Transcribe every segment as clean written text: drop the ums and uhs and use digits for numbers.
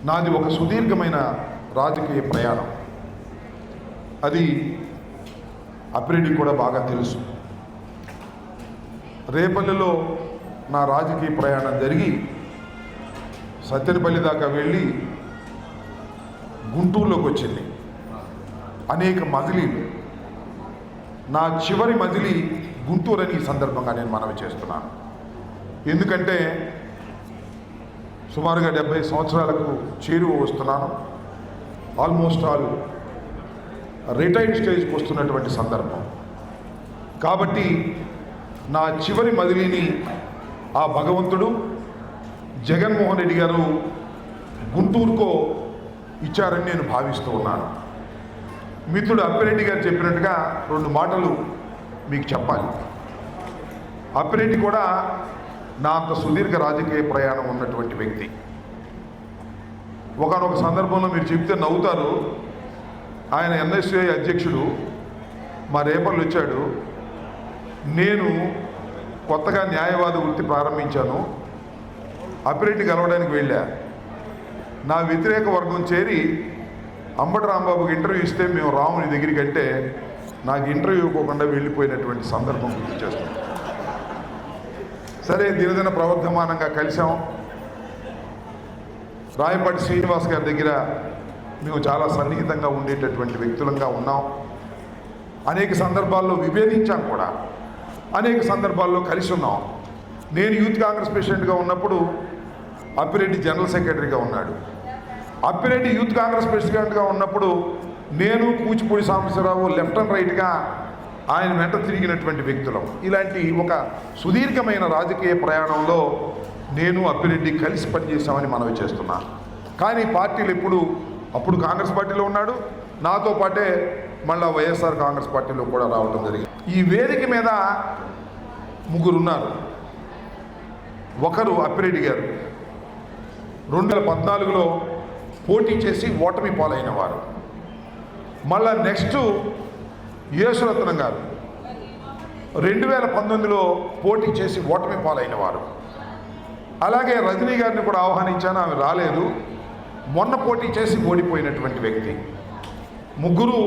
నాది ఒక సుదీర్ఘమైన రాజకీయ ప్రయాణం. అది అప్పిరెడ్డికి కూడా బాగా తెలుసు. రేపల్లెలో నా రాజకీయ ప్రయాణం జరిగి సత్తెనపల్లి దాకా వెళ్ళి గుంటూరులోకి వచ్చింది. అనేక మజిలీలు. నా చివరి మజిలీ గుంటూరు అని ఈ సందర్భంగా నేను మనవి చేస్తున్నాను. ఎందుకంటే సుమారుగా 70 సంవత్సరాలకు చేరువ వస్తున్నాను. ఆల్మోస్ట్ ఆల్ రిటైర్డ్ స్టేజ్కి వస్తున్నటువంటి సందర్భం కాబట్టి నా చివరి మదిలిని ఆ భగవంతుడు జగన్మోహన్ రెడ్డి గారు గుంటూరుకో ఇచ్చారని నేను భావిస్తూ ఉన్నాను. మిత్రుడు అప్పిరెడ్డి గారు చెప్పినట్టుగా 2 మాటలు మీకు చెప్పాలి. అప్పిరెడ్డి కూడా నా అంత సుదీర్ఘ రాజకీయ ప్రయాణం ఉన్నటువంటి వ్యక్తి. ఒకనొక సందర్భంలో మీరు చెప్తే నవ్వుతారు. ఆయన ఎన్ఎస్యుఐ అధ్యక్షుడు మా రేపల్లి వచ్చాడు. నేను కొత్తగా న్యాయవాద వృత్తి ప్రారంభించాను. అప్పిరెడ్డి కలవడానికి వెళ్ళా. నా వ్యతిరేక వర్గం చేరి అంబటి రాంబాబుకి ఇంటర్వ్యూ ఇస్తే మేము రాము నీ దగ్గరికి అంటే నాకు ఇంటర్వ్యూ ఇవ్వకుండా వెళ్ళిపోయినటువంటి సందర్భం గుర్తు చేస్తాను. సరే, దినదిన ప్రవర్ధమానంగా కలిసాం. రాయపాటి శ్రీనివాస్ గారి దగ్గర మేము చాలా సన్నిహితంగా ఉండేటటువంటి వ్యక్తులంగా ఉన్నాం. అనేక సందర్భాల్లో విభేదించాం కూడా, అనేక సందర్భాల్లో కలిసి ఉన్నాం. నేను యూత్ కాంగ్రెస్ ప్రెసిడెంట్గా ఉన్నప్పుడు అప్పిరెడ్డి జనరల్ సెక్రటరీగా ఉన్నాడు. అప్పిరెడ్డి యూత్ కాంగ్రెస్ ప్రెసిడెంట్గా ఉన్నప్పుడు నేను కూచిపూడి సాంబశివరావు లెఫ్ట్ అండ్ రైట్గా ఆయన వెంట తిరిగినటువంటి వ్యక్తులం. ఇలాంటి ఒక సుదీర్ఘమైన రాజకీయ ప్రయాణంలో నేను అప్పిరెడ్డి కలిసి పనిచేశామని మనవి చేస్తున్నాను. కానీ పార్టీలు అప్పుడు కాంగ్రెస్ పార్టీలో ఉన్నాడు, నాతో పాటే మళ్ళా వైఎస్ఆర్ కాంగ్రెస్ పార్టీలో కూడా రావడం జరిగింది. ఈ వేదిక మీద 3 ఉన్నారు. ఒకరు అప్పిరెడ్డి గారు 2014లో పోటీ చేసి ఓటమి పాలైన వారు. మళ్ళా నెక్స్ట్ యేసురత్నం గారు 2019లో పోటీ చేసి ఓటమి పాలైన వారు. అలాగే రజనీ గారిని కూడా ఆహ్వానించాను, ఆమె రాలేదు. మొన్న పోటీ చేసి ఓడిపోయినటువంటి వ్యక్తి. 3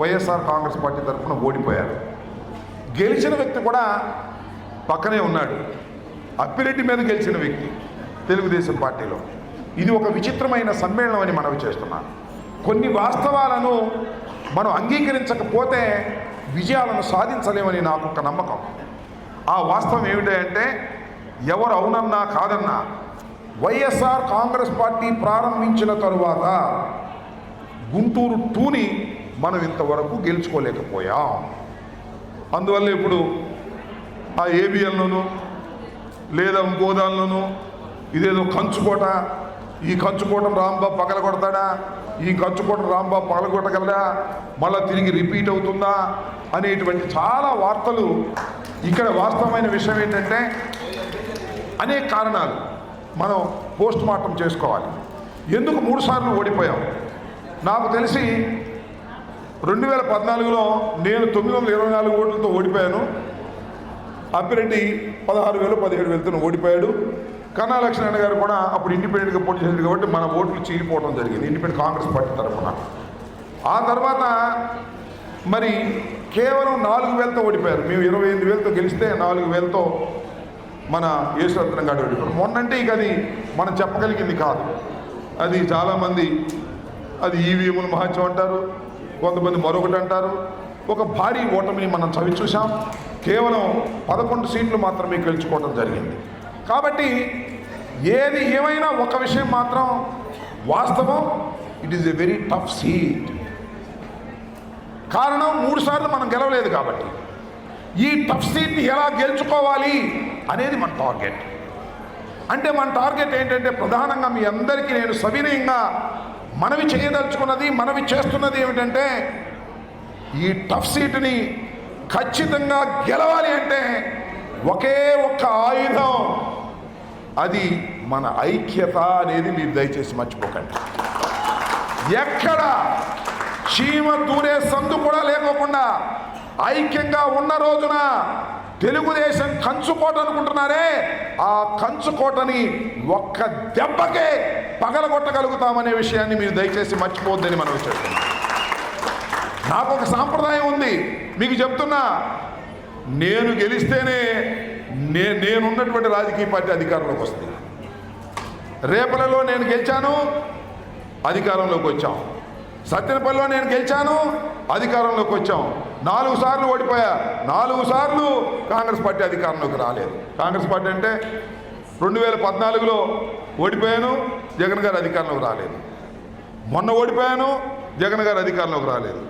వైఎస్ఆర్ కాంగ్రెస్ పార్టీ తరఫున ఓడిపోయారు. గెలిచిన వ్యక్తి కూడా పక్కనే ఉన్నాడు. అప్పిరెడ్డి మీద గెలిచిన వ్యక్తి తెలుగుదేశం పార్టీలో. ఇది ఒక విచిత్రమైన సమ్మేళనం అని మనవి చేస్తున్నాను. కొన్ని వాస్తవాలను మనం అంగీకరించకపోతే విజయాలను సాధించలేమని నాకు ఒక నమ్మకం. ఆ వాస్తవం ఏమిటంటే ఎవరు అవునన్నా కాదన్నా వైఎస్ఆర్ కాంగ్రెస్ పార్టీ ప్రారంభించిన తరువాత గుంటూరు 2ని మనం ఇంతవరకు గెలుచుకోలేకపోయాం. అందువల్ల ఇప్పుడు ఆ ఏబిఎల్లోనూ లేదా ఇంకోదాల్లోనూ ఇదేదో కంచుకోట, ఈ కంచుకోటం రాంబాబు పగలగొడతాడా, ఈ కంచుకోటం రాంబాబు పగలగొట్టగలడా, మళ్ళీ తిరిగి రిపీట్ అవుతుందా అనేటువంటి చాలా వార్తలు. ఇక్కడ వాస్తవమైన విషయం ఏంటంటే అనేక కారణాలు మనం పోస్ట్ మార్టం చేసుకోవాలి. ఎందుకు 3 సార్లు ఓడిపోయాం? నాకు తెలిసి 2014లో నేను 924 ఓట్లతో ఓడిపోయాను. అప్పిరెడ్డి 16,000 17,000తో ఓడిపోయాడు. కన్నా లక్ష్మణ గారు కూడా అప్పుడు ఇండిపెండెంట్గా పోటీ చేశారు కాబట్టి మన ఓట్లు చీలిపోవడం జరిగింది ఇండిపెండెంట్ కాంగ్రెస్ పార్టీ తరఫున. ఆ తర్వాత మరి కేవలం 4,000తో ఓడిపోయారు. మేము 28,000తో గెలిస్తే 4,000తో మన యేసురత్నం గారు ఓడిపోయారు. మొన్నంటే ఇక అది మనం చెప్పగలిగింది కాదు. అది చాలామంది అది ఈవీఎంలు మహత్యం అంటారు, కొంతమంది మరొకటి అంటారు. ఒక భారీ ఓటమిని మనం చవి చూసాం. కేవలం 11 సీట్లు మాత్రమే గెలుచుకోవడం జరిగింది. కాబట్టి ఏది ఏమైనా ఒక విషయం మాత్రం వాస్తవం, it is a very tough seat. కారణం 3 సార్లు మనం గెలవలేదు కాబట్టి. ఈ టఫ్ సీట్ని ఎలా గెలుచుకోవాలి అనేది మన టార్గెట్. అంటే మన టార్గెట్ ఏంటంటే ప్రధానంగా మీ అందరికీ నేను సవినయంగా మనవి చేస్తున్నది ఏమిటంటే ఈ టఫ్ సీట్ని ఖచ్చితంగా గెలవాలి అంటే ఒకే ఒక్క ఆయుధం, అది మన ఐక్యత అనేది మీరు దయచేసి మర్చిపోకండి. ఎక్కడ చీమ దూరే సందు కూడా లేకోకుండా ఐక్యంగా ఉన్న రోజున తెలుగుదేశం కంచుకోట అనుకుంటున్నారే, ఆ కంచుకోటని ఒక్క దెబ్బకే పగలగొట్టగలుగుతామనే విషయాన్ని మీరు దయచేసి మర్చిపోవద్దని మనం చెప్తున్నాం. నాకు ఒక సాంప్రదాయం ఉంది, మీకు చెప్తున్నా. నేను గెలిస్తేనే నేనున్నటువంటి రాజకీయ పార్టీ అధికారంలోకి వస్తుంది. రేపలలో నేను గెలిచాను, అధికారంలోకి వచ్చాం. సత్తెనపల్లిలో నేను గెలిచాను, అధికారంలోకి వచ్చాం. 4 సార్లు ఓడిపోయా. 4 సార్లు కాంగ్రెస్ పార్టీ అధికారంలోకి రాలేదు. కాంగ్రెస్ పార్టీ అంటే 2014లో ఓడిపోయాను, జగన్ గారు అధికారంలోకి రాలేదు. మొన్న ఓడిపోయాను, జగన్ గారు అధికారంలోకి రాలేదు.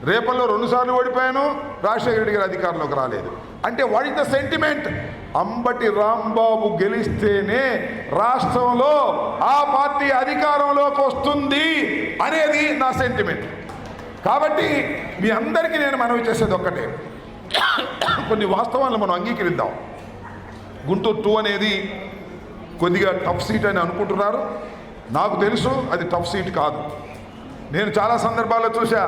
రేపల్లో 2 సార్లు ఓడిపోయాను, రాజశేఖర రెడ్డి గారు అధికారంలోకి రాలేదు. అంటే what is the sentiment? Ambati Rambabu గెలిస్తేనే రాష్ట్రంలో ఆ పార్టీ అధికారంలోకి వస్తుంది అనేది నా సెంటిమెంట్. కాబట్టి మీ అందరికీ నేను మనవి చేసేది ఒక్కటే, కొన్ని వాస్తవాలను మనం అంగీకరిద్దాం. గుంటూరు 2 అనేది కొద్దిగా టఫ్ సీట్ అని అనుకుంటున్నారు. నాకు తెలుసు అది టఫ్ సీట్ కాదు. నేను చాలా సందర్భాల్లో చూసా.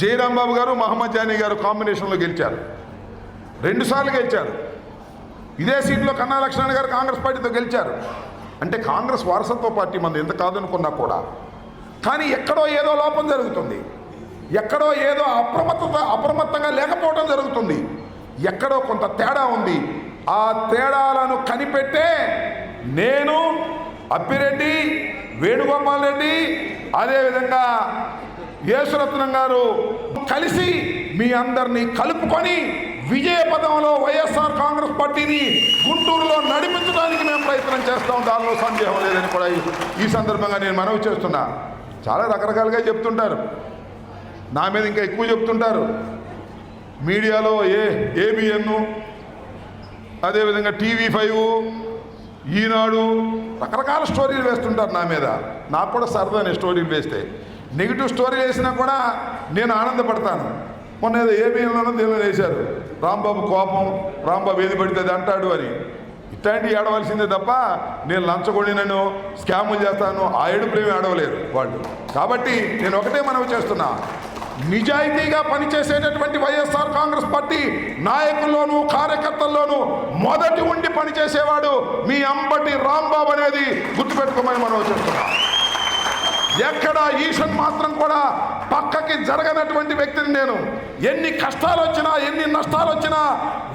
జయరాంబాబు గారు, మహమ్మద్ జానీ గారు కాంబినేషన్లో గెలిచారు. 2 సార్లు గెలిచారు. ఇదే సీట్లో కన్నా లక్ష్మణ్ గారు కాంగ్రెస్ పార్టీతో గెలిచారు. అంటే కాంగ్రెస్ వారసత్వ పార్టీ మంది ఎంత కాదనుకున్నా కూడా, కానీ ఎక్కడో ఏదో లోపం జరుగుతుంది, ఎక్కడో ఏదో అప్రమత్తంగా లేకపోవడం జరుగుతుంది, ఎక్కడో కొంత తేడా ఉంది. ఆ తేడాలను కనిపెట్టే నేను, అప్పిరెడ్డి, వేణుగోపాల్ రెడ్డి, అదేవిధంగా యేసురత్నం గారు కలిసి మీ అందరినీ కలుపుకొని విజయపథంలో వైఎస్ఆర్ కాంగ్రెస్ పార్టీని గుంటూరులో నడిపించడానికి మేము ప్రయత్నం చేస్తాం. దానిలో సందేహం లేదని కూడా ఈ సందర్భంగా నేను మనవి చేస్తున్నా. చాలా రకరకాలుగా చెప్తుంటారు, నా మీద ఇంకా ఎక్కువ చెప్తుంటారు. మీడియాలో ఏబిఎన్, అదేవిధంగా TV5, ఈనాడు రకరకాల స్టోరీలు వేస్తుంటారు నా మీద. నాకు కూడా సరదానే స్టోరీలు వేస్తే. నెగిటివ్ స్టోరీ వేసినా కూడా నేను ఆనందపడతాను. మొన్న ఏదో ఏబిఎన్లోనూ దీనిలో వేశారు, రాంబాబు కోపం, రాంబాబు ఏది పడితే అది అంటాడు అని. ఇట్లాంటివి ఆడవలసిందే తప్ప నేను లంచగొడినను, స్కాములు చేస్తాను, ఆ ఏడుపులేమీ ఆడవలేరు వాళ్ళు. కాబట్టి నేను ఒకటే మనవి చేస్తున్నా, నిజాయితీగా పనిచేసేటటువంటి వైఎస్ఆర్ కాంగ్రెస్ పార్టీ నాయకుల్లోనూ కార్యకర్తల్లోనూ మొదటి ఉండి పనిచేసేవాడు మీ అంబటి రాంబాబు అనేది గుర్తుపెట్టుకోమని మనం చేస్తున్నాం. ఎక్కడ ఈషన్ మాత్రం కూడా పక్కకి జరగనటువంటి వ్యక్తిని నేను. ఎన్ని కష్టాలు వచ్చినా, ఎన్ని నష్టాలు వచ్చినా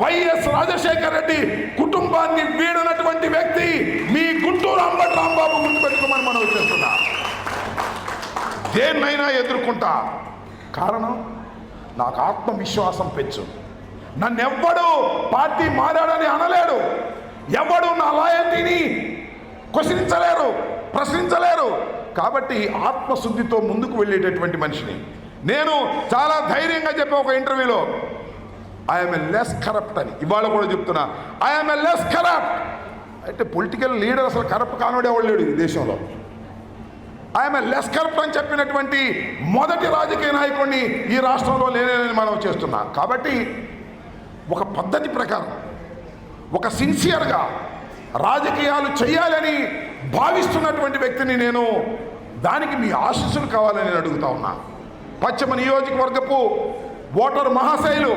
వైఎస్ రాజశేఖర రెడ్డి కుటుంబాన్ని వీడనటువంటి వ్యక్తి మీ గుంటూరు అంబటి రాంబాబు, గుర్తుపెట్టుకోమని మనం చేస్తున్నా. దేన్నైనా ఎదుర్కొంటా. కారణం నాకు ఆత్మవిశ్వాసం పెంచు. నన్నెవ్వడు పార్టీ మారాడని అనలేడు, ఎవడు నా లాయల్టీని ప్రశ్నించలేరు. కాబట్టి ఆత్మశుద్ధితో ముందుకు వెళ్ళేటటువంటి మనిషిని నేను. చాలా ధైర్యంగా చెప్పే ఒక ఇంటర్వ్యూలో, ఐఎమ్ ఎ లెస్ కరప్ట్ అని. ఇవాళ కూడా చెప్తున్నా, ఐఎమ్ ఎ లెస్ కరప్ట్. అంటే పొలిటికల్ లీడర్ అసలు కరప్ట్ కానుడే ఎవడు లేడు ఈ దేశంలో. ఐఎమ్ ఎ లెస్ కరప్ట్ అని చెప్పినటువంటి మొదటి రాజకీయ నాయకుడిని ఈ రాష్ట్రంలో లేనేనని మనం చేస్తున్నా. కాబట్టి ఒక పద్ధతి ప్రకారం, ఒక సిన్సియర్గా రాజకీయాలు చేయాలని భావిస్తున్నటువంటి వ్యక్తిని నేను. దానికి మీ ఆశీస్సులు కావాలని నేను అడుగుతా ఉన్నా. పశ్చిమ నియోజకవర్గపు ఓటర్ మహాశైలు